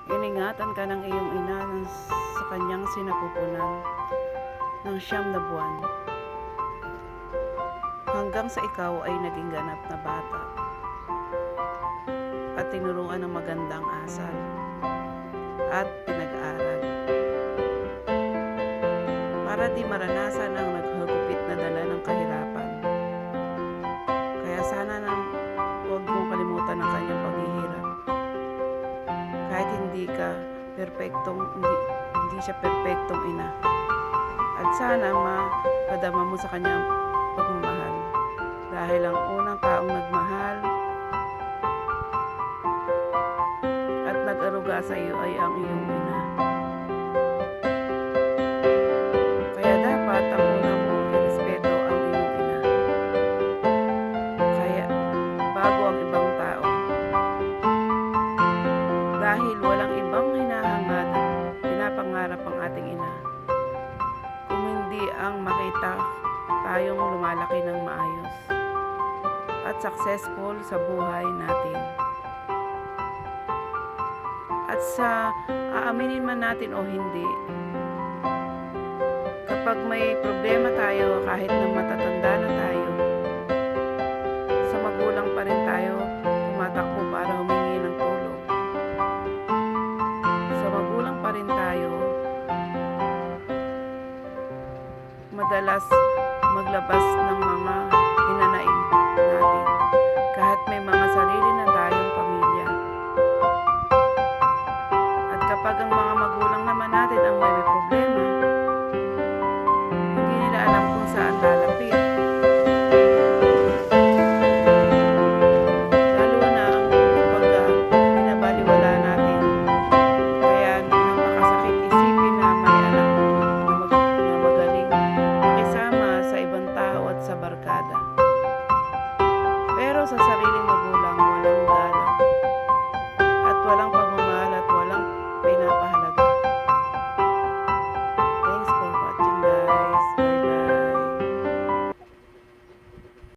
Iningatan ka ng iyong ina sa kanyang sinapupunan ng 9 na buwan, hanggang sa ikaw ay naging ganap na bata at tinuruan ng magandang asal at pinag-aral, para di maranasan ang naghagupit na dala ng kahirapan. Kaya sana huwag mong kalimutan ang kanyang paghihirap. Kahit hindi siya perpektong ina. At sana mapadama mo sa kanyang pagmamahal. Dahil ang unang taong nagmahal at nag-aruga sa iyo ay ang iyong ina. Kaya dapat ang una mo irespeto ang iyong ina. Kaya bago ang ibang tao. Dahil walang ibang hinahangad at pinapangarap ang ating ina, kung hindi ang makita tayong lumalaki ng maayos at successful sa buhay natin. At sa aaminin man natin o hindi, kapag may problema tayo, kahit na matatanda na tayo, sa magulang pa rin tayo tumatakbo para humingi ng tulong. Sa magulang pa rin tayo madalas maglabas ng mga